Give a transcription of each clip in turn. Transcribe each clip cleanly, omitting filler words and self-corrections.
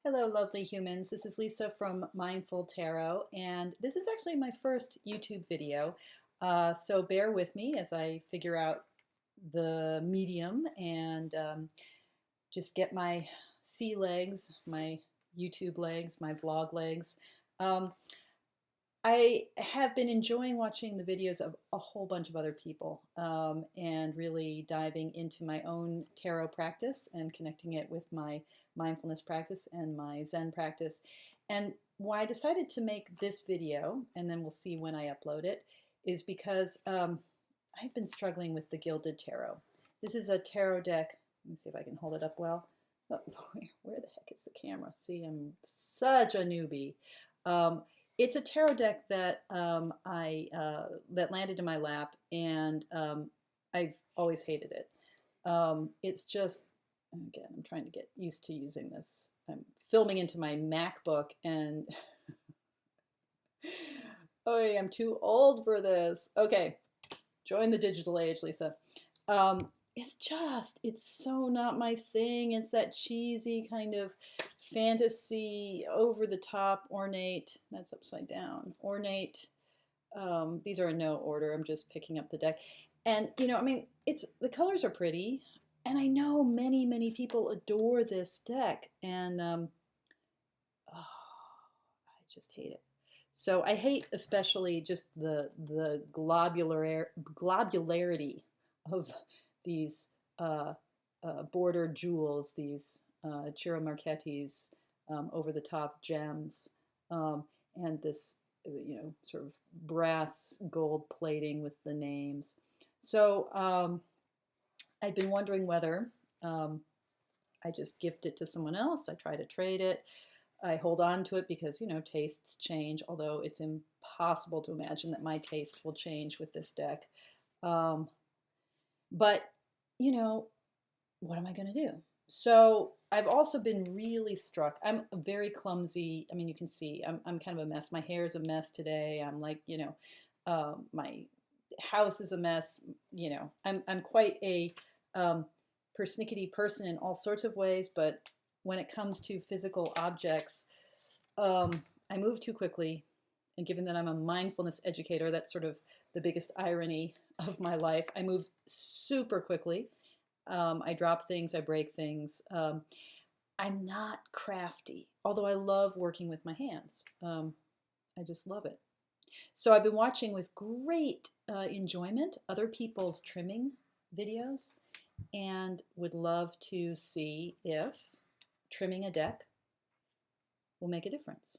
Hello, lovely humans. This is Lisa from Mindful Tarot, and this is actually my first YouTube video. So bear with me as I figure out the medium and just get my sea legs, my YouTube legs, my vlog legs. I have been enjoying watching the videos of a whole bunch of other people and really diving into my own tarot practice and connecting it with my mindfulness practice and my Zen practice. And why I decided to make this video, and then we'll see when I upload it, is because I've been struggling with the Gilded Tarot. This is a tarot deck. Let me see if I can hold it up well. Oh, where the heck is the camera? See, I'm such a newbie. It's a tarot deck that that landed in my lap, and I've always hated it. It's just, again, I'm trying to get used to using this. I'm filming into my MacBook, and oh, I'm too old for this. Okay, join the digital age, Lisa. It's so not my thing. It's that cheesy kind of fantasy, over the top, ornate, that's upside down, ornate. These are in no order. I'm just picking up the deck. And, I mean, the colors are pretty. And I know many, many people adore this deck. And I just hate it. So I hate especially just the globularity of these border jewels, these Ciro Marchetti's over-the-top gems, and this, sort of brass gold plating with the names. So I'd been wondering whether I just gift it to someone else. I try to trade it. I hold on to it because, tastes change, although it's impossible to imagine that my taste will change with this deck. But, what am I going to do? So I've also been really struck. I'm very clumsy. I mean, you can see I'm kind of a mess. My hair is a mess today. I'm like, my house is a mess. I'm quite a persnickety person in all sorts of ways, but when it comes to physical objects, I move too quickly. And given that I'm a mindfulness educator, that's sort of the biggest irony of my life. I move super quickly. I drop things, I break things. I'm not crafty, although I love working with my hands. I just love it. So I've been watching with great enjoyment other people's trimming videos and would love to see if trimming a deck will make a difference.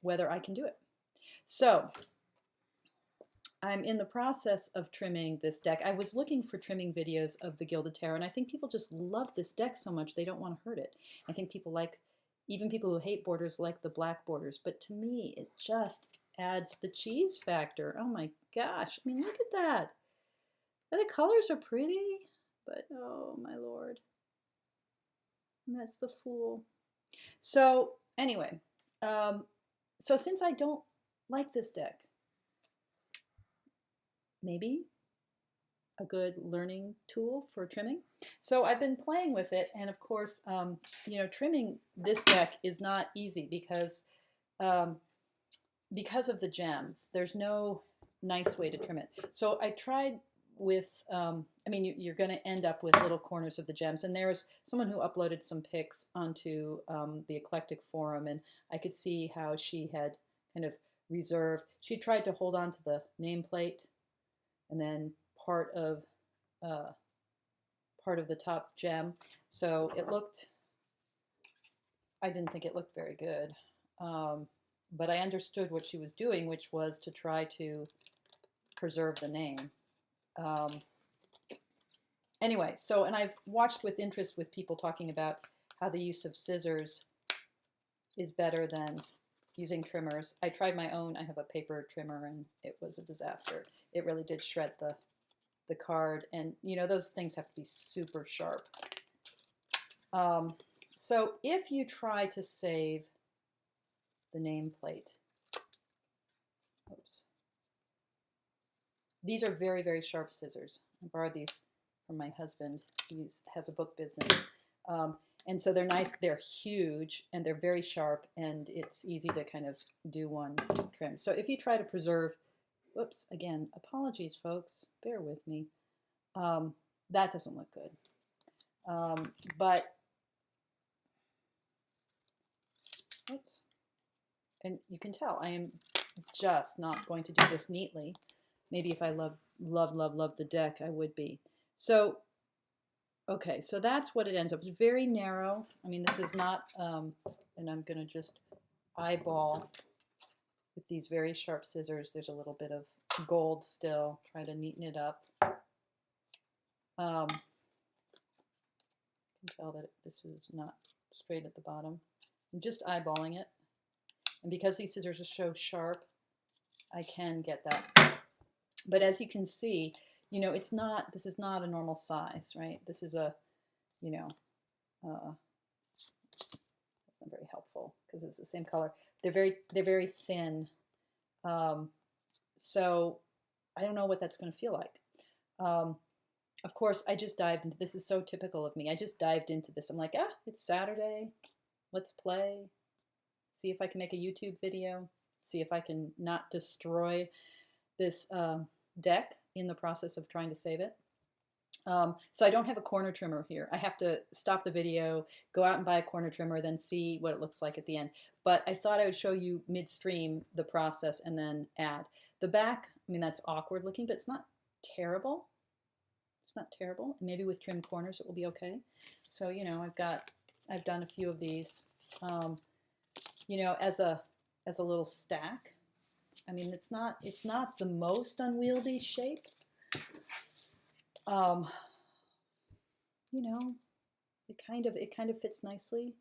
Whether I can do it. So I'm in the process of trimming this deck. I was looking for trimming videos of the Gilded Tarot, and I think people just love this deck so much they don't want to hurt it. I think even people who hate borders like the black borders, but to me it just adds the cheese factor. Oh my gosh, I mean, look at that. The colors are pretty, but oh my lord. And that's the Fool. So anyway, so since I don't like this deck, maybe a good learning tool for trimming. So I've been playing with it, and of course, trimming this deck is not easy because of the gems. There's no nice way to trim it. So I tried with, you're going to end up with little corners of the gems, and there's someone who uploaded some pics onto the Eclectic forum, and I could see how she had kind of reserved. She tried to hold on to the nameplate, and then part of the top gem. So I didn't think it looked very good, but I understood what she was doing, which was to try to preserve the name. Anyway, and I've watched with interest with people talking about how the use of scissors is better than using trimmers. I tried my own. I have a paper trimmer, and it was a disaster. It really did shred the card, and those things have to be super sharp. So if you try to save the nameplate, oops. These are very, very sharp scissors. I borrowed these from my husband. He has a book business. And so they're nice, they're huge, and they're very sharp, and it's easy to kind of do one trim. So if you try to preserve, whoops, again, apologies, folks, bear with me. That doesn't look good. But, oops, and you can tell I am just not going to do this neatly. Maybe if I love the deck, I would be. So, okay, so that's what it ends up. It's very narrow. I mean, this is not, and I'm going to just eyeball with these very sharp scissors. There's a little bit of gold still. Try to neaten it up. You can tell that this is not straight at the bottom. I'm just eyeballing it. And because these scissors are so sharp, I can get that. But as you can see, you know, this is not a normal size, right? This is a, you know, that's not very helpful because it's the same color. They're very thin. So I don't know what that's going to feel like. Of course, I just dived into this. Is so typical of me. I just dived into this. I'm like, it's Saturday. Let's play. See if I can make a YouTube video. See if I can not destroy this deck in the process of trying to save it. So I don't have a corner trimmer here. I have to stop the video, go out and buy a corner trimmer, then see what it looks like at the end. But I thought I would show you midstream the process and then add. The back, I mean, that's awkward looking, but it's not terrible. It's not terrible. Maybe with trim corners it will be okay. So, you know, I've done a few of these, you know, as a little stack. I mean, it's not the most unwieldy shape. You know, it kind of fits nicely.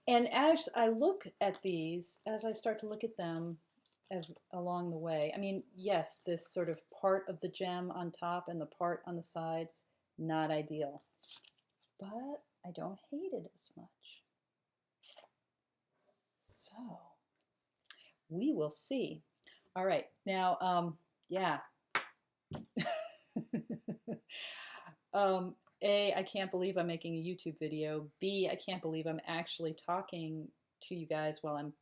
And as I look at these, as I start to look at them as along the way, I mean, yes, this sort of part of the gem on top and the part on the sides, not ideal. But I don't hate it as much. So we will see. All right, now, yeah. A, I can't believe I'm making a YouTube video. B, I can't believe I'm actually talking to you guys while I'm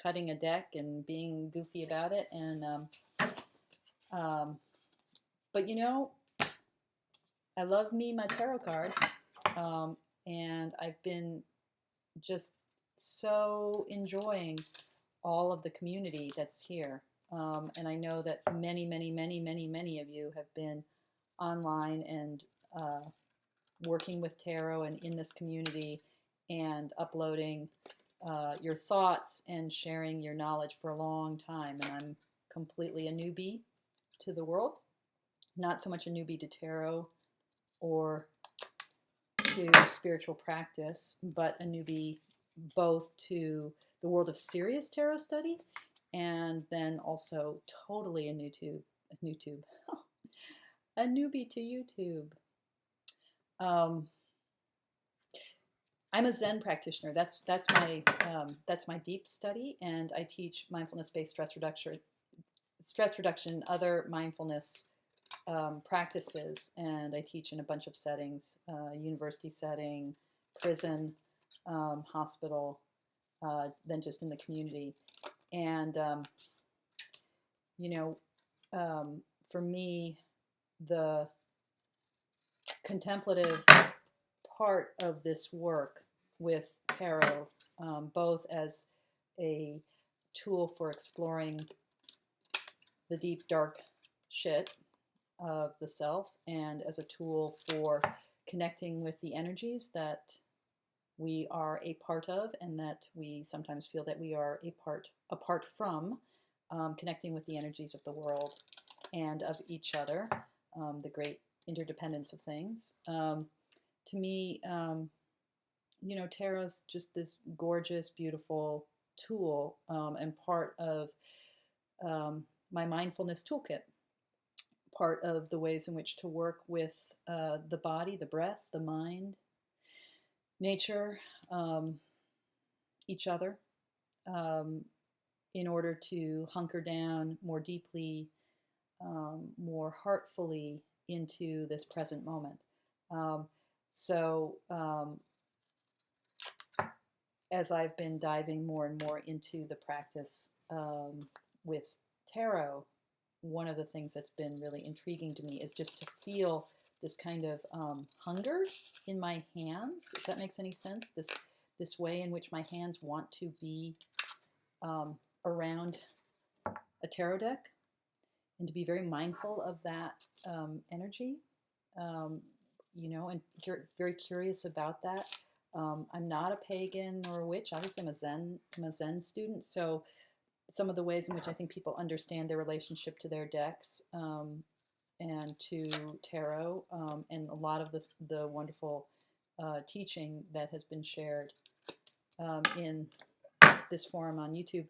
cutting a deck and being goofy about it. And but you know, I love me my tarot cards, and I've been just so enjoying all of the community that's here. And I know that many of you have been online and working with tarot and in this community and uploading your thoughts and sharing your knowledge for a long time. And I'm completely a newbie to the world, not so much a newbie to tarot or to spiritual practice, but a newbie both to the world of serious tarot study and then also totally a newbie to YouTube. I'm a Zen practitioner. That's my deep study, and I teach mindfulness-based stress reduction, other mindfulness practices, and I teach in a bunch of settings: university setting, prison, hospital, then just in the community. And you know, for me, the contemplative part of this work with tarot, both as a tool for exploring the deep, dark shit of the self and as a tool for connecting with the energies that we are a part of and that we sometimes feel that we are apart from, connecting with the energies of the world and of each other, the great interdependence of things. To me, you know, tarot's just this gorgeous, beautiful tool and part of my mindfulness toolkit, part of the ways in which to work with the body, the breath, the mind, nature, each other, in order to hunker down more deeply, more heartfully into this present moment. So as I've been diving more and more into the practice with tarot, one of the things that's been really intriguing to me is just to feel this kind of hunger in my hands, if that makes any sense. This way in which my hands want to be around a tarot deck, and to be very mindful of that energy, you know, and very curious about that. I'm not a pagan or a witch. Obviously, I'm a Zen student. So some of the ways in which I think people understand their relationship to their decks and to tarot, and a lot of the wonderful teaching that has been shared in this forum on YouTube.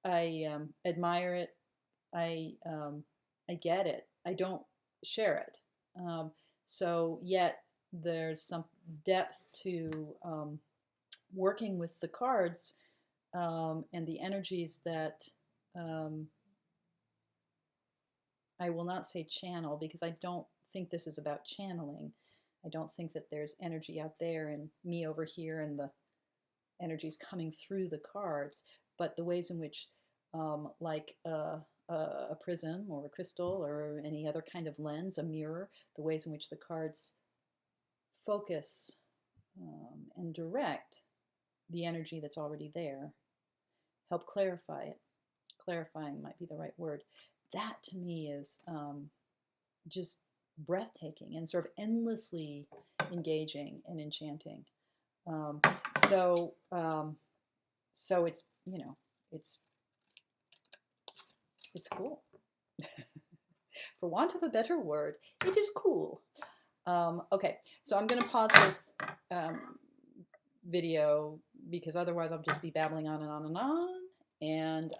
I admire it. I get it. I don't share it. So yet there's some depth to working with the cards and the energies that I will not say channel, because I don't think this is about channeling. I don't think that there's energy out there and me over here and the energies coming through the cards, but the ways in which, like a prism or a crystal or any other kind of lens, a mirror, the ways in which the cards focus and direct the energy that's already there, help clarify it. Clarifying might be the right word. That to me is just breathtaking and sort of endlessly engaging and enchanting. So it's, you know, it's cool. For want of a better word, it is cool. Okay, so I'm going to pause this video because otherwise I'll just be babbling on and on and on. And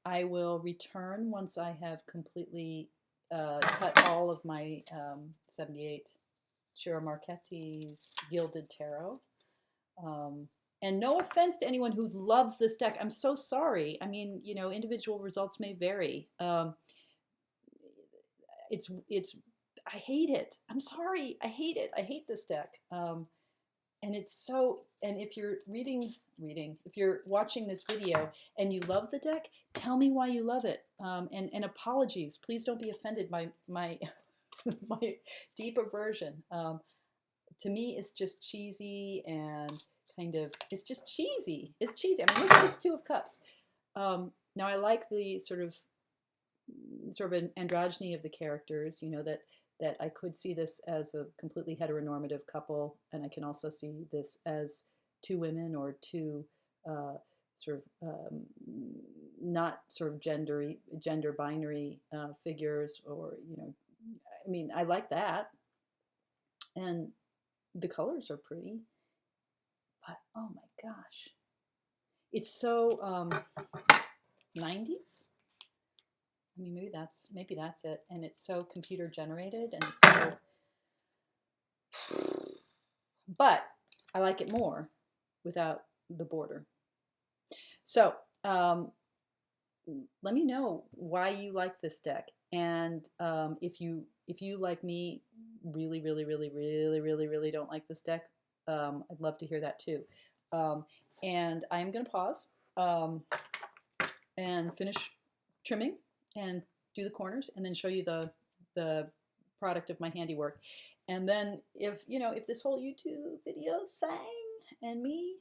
I will return once I have completely cut all of my 78 Ciro Marchetti's Gilded Tarot. And no offense to anyone who loves this deck. I'm so sorry. I mean, you know, individual results may vary. I hate it. I'm sorry. I hate it. I hate this deck. And it's so, and if you're if you're watching this video and you love the deck, tell me why you love it. And apologies. Please don't be offended by my deep aversion. To me, it's just cheesy and kind of, it's just cheesy. It's cheesy. I mean, look at this Two of Cups. Now, I like the sort of an androgyny of the characters, you know, that I could see this as a completely heteronormative couple, and I can also see this as two women or two not sort of gender binary figures, or, you know, I mean, I like that. And the colors are pretty, but oh my gosh, it's so 90s. I mean, maybe that's it. And it's so computer generated, and so, but I like it more without the border. So let me know why you like this deck, and if you like me really don't like this deck, I'd love to hear that too. And I'm gonna pause and finish trimming and do the corners, and then show you the product of my handiwork. And then if this whole YouTube video thing and me,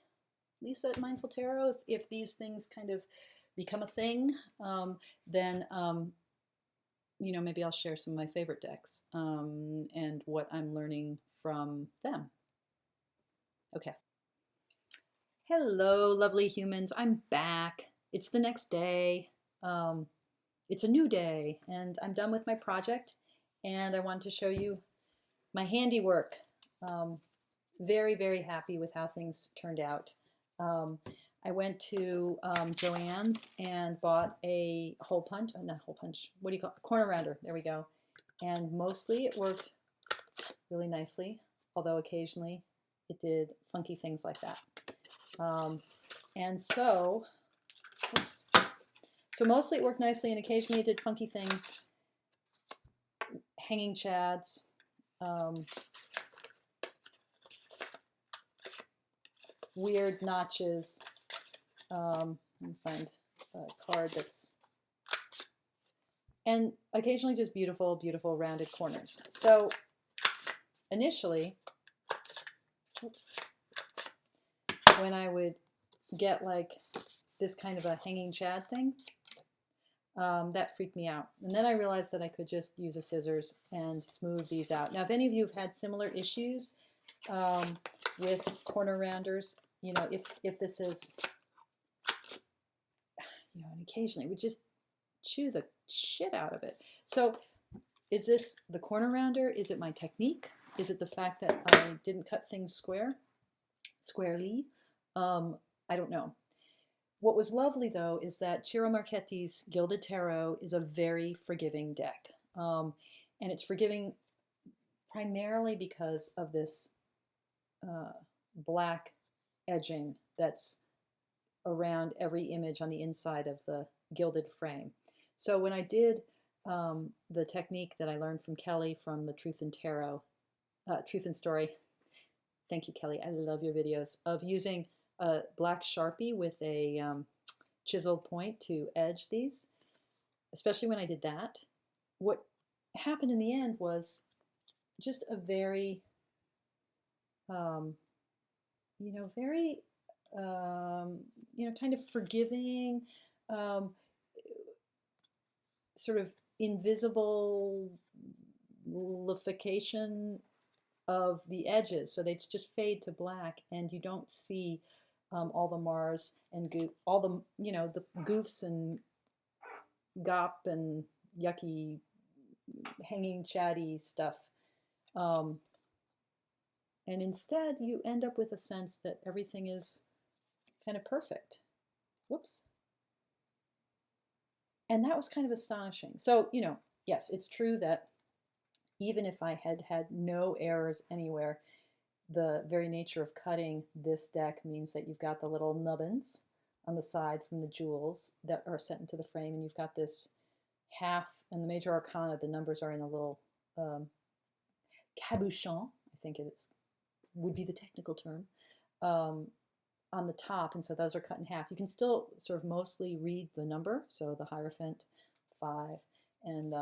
Lisa at Mindful Tarot, if these things kind of become a thing, then maybe I'll share some of my favorite decks and what I'm learning from them. Okay. Hello, lovely humans. I'm back. It's the next day. It's a new day, and I'm done with my project, and I wanted to show you my handiwork. Very, very happy with how things turned out. I went to Joann's and bought a hole punch, not hole punch, what do you call it? Corner rounder, there we go. And mostly it worked really nicely, although occasionally it did funky things like that. And so, oops. So mostly it worked nicely, and occasionally it did funky things, hanging chads, weird notches. Let me find a card that's, and occasionally just beautiful, beautiful rounded corners. So initially, oops, when I would get like this kind of a hanging chad thing, that freaked me out. And then I realized that I could just use a scissors and smooth these out. Now, if any of you have had similar issues with corner rounders, you know, if this is, you know, and occasionally we just chew the shit out of it. So is this the corner rounder? Is it my technique? Is it the fact that I didn't cut things squarely? I don't know. What was lovely, though, is that Ciro Marchetti's Gilded Tarot is a very forgiving deck. And it's forgiving primarily because of this black edging that's around every image on the inside of the gilded frame. So when I did the technique that I learned from Kelly from the Truth and Story, thank you, Kelly, I love your videos, of using a black Sharpie with a chiseled point to edge these, especially when I did that, what happened in the end was just a very, you know, very, you know, kind of forgiving, sort of invisible lification of the edges. So they just fade to black and you don't see all the Mars and all the, you know, the goofs and gop and yucky hanging chatty stuff. And instead you end up with a sense that everything is kind of perfect. Whoops. And that was kind of astonishing. So, you know, yes, it's true that even if I had had no errors anywhere, the very nature of cutting this deck means that you've got the little nubbins on the side from the jewels that are set into the frame, and you've got this half, and the major arcana, the numbers are in a little cabochon, I think it is, would be the technical term, on the top, and so those are cut in half. You can still sort of mostly read the number, so the Hierophant 5, and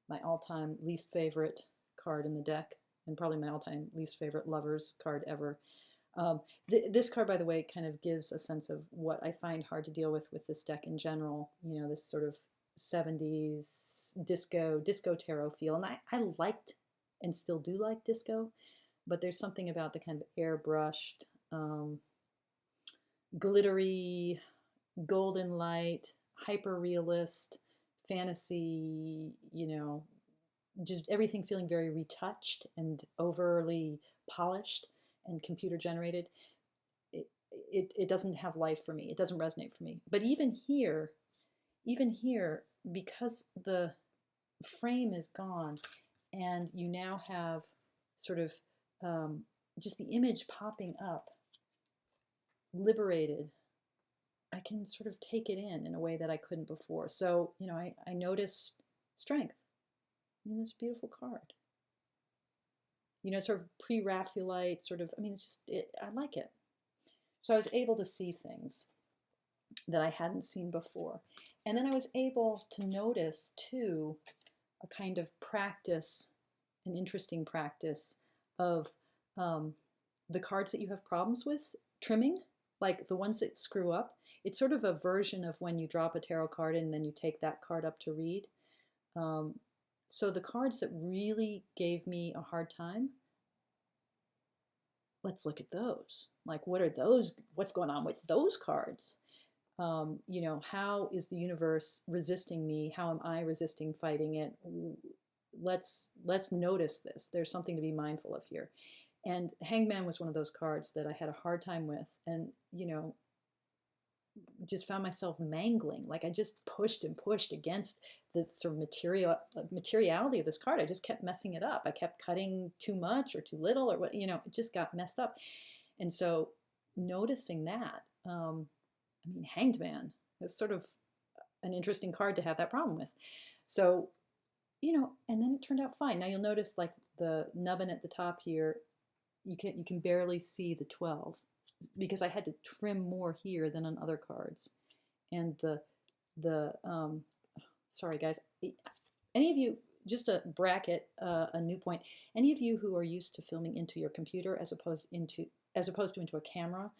my all-time least favorite card in the deck, and probably my all-time least favorite Lovers card ever. This card, by the way, kind of gives a sense of what I find hard to deal with this deck in general. You know, this sort of 70s disco tarot feel. And I liked and still do like disco, but there's something about the kind of airbrushed, glittery, golden light, hyper-realist, fantasy, you know, just everything feeling very retouched and overly polished and computer generated. It doesn't have life for me. It doesn't resonate for me. But even here, because the frame is gone and you now have sort of just the image popping up, liberated, I can sort of take it in a way that I couldn't before. So, you know, I noticed strength in this beautiful card. You know, sort of pre-Raphaelite, sort of, I mean, it's just, I like it. So I was able to see things that I hadn't seen before. And then I was able to notice, too, a kind of practice, an interesting practice of the cards that you have problems with trimming, like the ones that screw up. It's sort of a version of when you drop a tarot card and then you take that card up to read. So the cards that really gave me a hard time, let's look at those. Like, what are those? What's going on with those cards? You know, how is the universe resisting me? How am I resisting fighting it? Let's notice this. There's something to be mindful of here. And Hangman was one of those cards that I had a hard time with, and, you know, just found myself mangling. Like, I just pushed and pushed against the sort of materiality of this card. I just kept messing it up. I kept cutting too much or too little, or what, you know, it just got messed up. And so noticing that, I mean, Hanged Man is sort of an interesting card to have that problem with. So, you know, and then it turned out fine. Now you'll notice, like, the nubbin at the top here, you can barely see the 12. because I had to trim more here than on other cards. And the sorry guys, any of you, just a bracket, a new point, any of you who are used to filming into your computer as opposed to into a camera,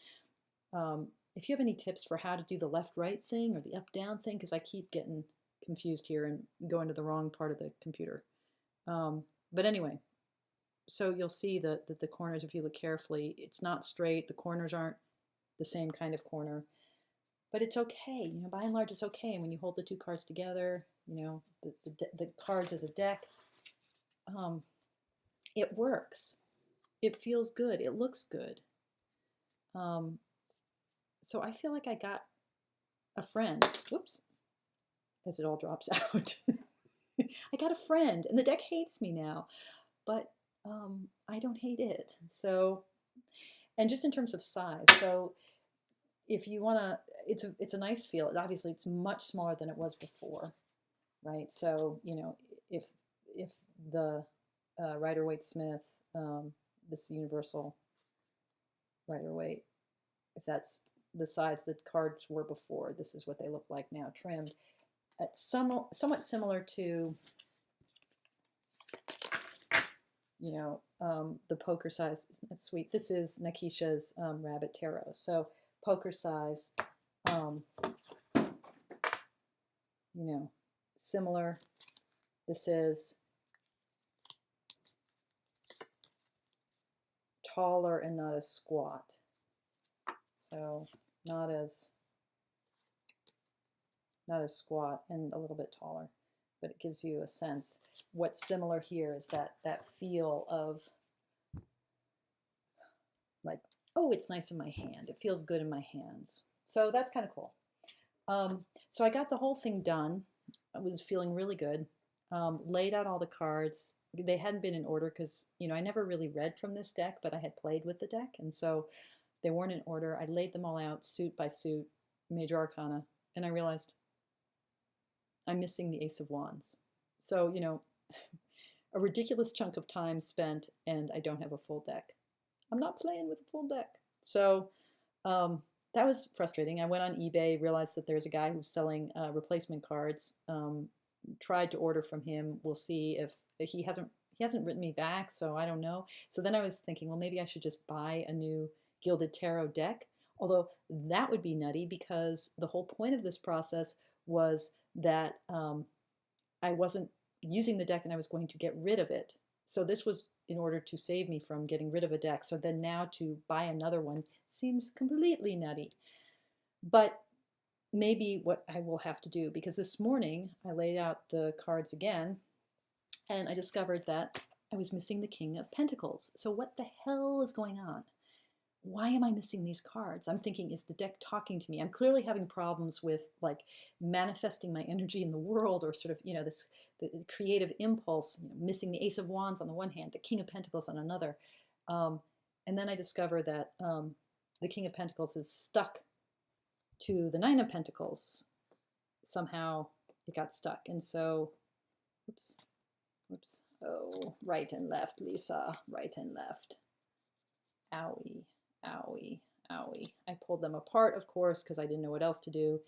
if you have any tips for how to do the left-right thing or the up-down thing, because I keep getting confused here and going to the wrong part of the computer. But anyway, so you'll see that the corners, if you look carefully, it's not straight. The corners aren't the same kind of corner. But it's okay, you know, by and large it's okay. And when you hold the two cards together, you know, the cards as a deck, it works. It feels good. It looks good. So I feel like I got a friend. Whoops, as it all drops out. I got a friend, and the deck hates me now, but I don't hate it. So, and just in terms of size, so if you want to, it's a nice feel. Obviously, it's much smaller than it was before, right? So, you know, if the Rider-Waite-Smith, this Universal Rider-Waite, if that's the size the cards were before, this is what they look like now, trimmed. It's somewhat similar to, you know, the poker size. That's sweet. This is Nakisha's Rabbit Tarot. So poker size, you know, similar. This is taller and not as squat. So not as squat and a little bit taller, but it gives you a sense. What's similar here is that feel of like, oh, it's nice in my hand. It feels good in my hands. So that's kind of cool. So I got the whole thing done. I was feeling really good. Laid out all the cards. They hadn't been in order because, you know, I never really read from this deck, but I had played with the deck, and so they weren't in order. I laid them all out suit by suit, major arcana, and I realized I'm missing the Ace of Wands. So, you know, a ridiculous chunk of time spent, and I don't have a full deck. I'm not playing with a full deck. So that was frustrating. I went on eBay, realized that there's a guy who's selling replacement cards. Tried to order from him. We'll see if he hasn't written me back, so I don't know. So then I was thinking, well, maybe I should just buy a new Gilded Tarot deck, although that would be nutty because the whole point of this process was that I wasn't using the deck and I was going to get rid of it. So this was in order to save me from getting rid of a deck. So then now to buy another one seems completely nutty. But maybe what I will have to do, because this morning I laid out the cards again and I discovered that I was missing the King of Pentacles. So what the hell is going on? Why am I missing these cards? I'm thinking, is the deck talking to me? I'm clearly having problems with like manifesting my energy in the world, or sort of, you know, the creative impulse, you know, missing the Ace of Wands on the one hand, the King of Pentacles on another. And then I discover that the King of Pentacles is stuck to the Nine of Pentacles. Somehow it got stuck. And so, oops. Oh, right and left, Lisa, right and left. Owie. Owie, owie. I pulled them apart, of course, because I didn't know what else to do.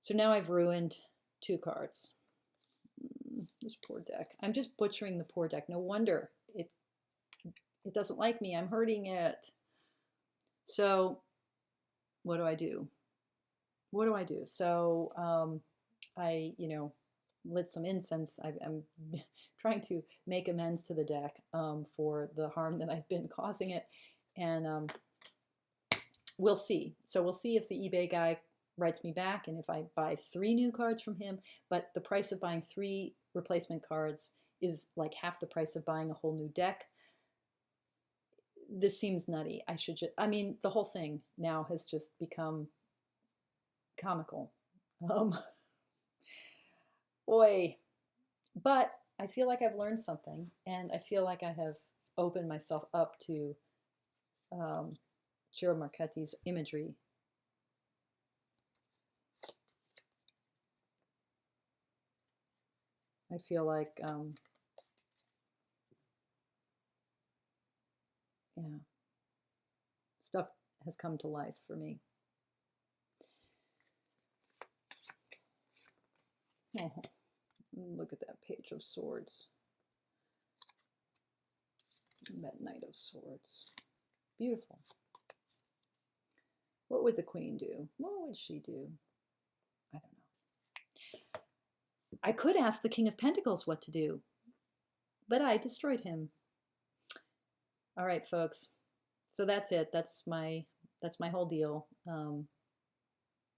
So now I've ruined two cards. This poor deck. I'm just butchering the poor deck. No wonder it doesn't like me. I'm hurting it. So what do I do? What do I do? So I, you know, lit some incense. I'm trying to make amends to the deck for the harm that I've been causing it. And we'll see. So we'll see if the eBay guy writes me back and if I buy 3 new cards from him. But the price of buying 3 replacement cards is like half the price of buying a whole new deck. This seems nutty. I should just, I mean, the whole thing now has just become comical. Boy. But I feel like I've learned something, and I feel like I have opened myself up to Ciro Marchetti's imagery. I feel like, yeah, stuff has come to life for me. Oh, look at that Page of Swords. That Knight of Swords. Beautiful. What would the Queen do? What would she do? I don't know. I could ask the King of Pentacles what to do, but I destroyed him. All right, folks. So that's it. That's my whole deal.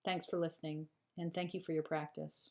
Thanks for listening, and thank you for your practice.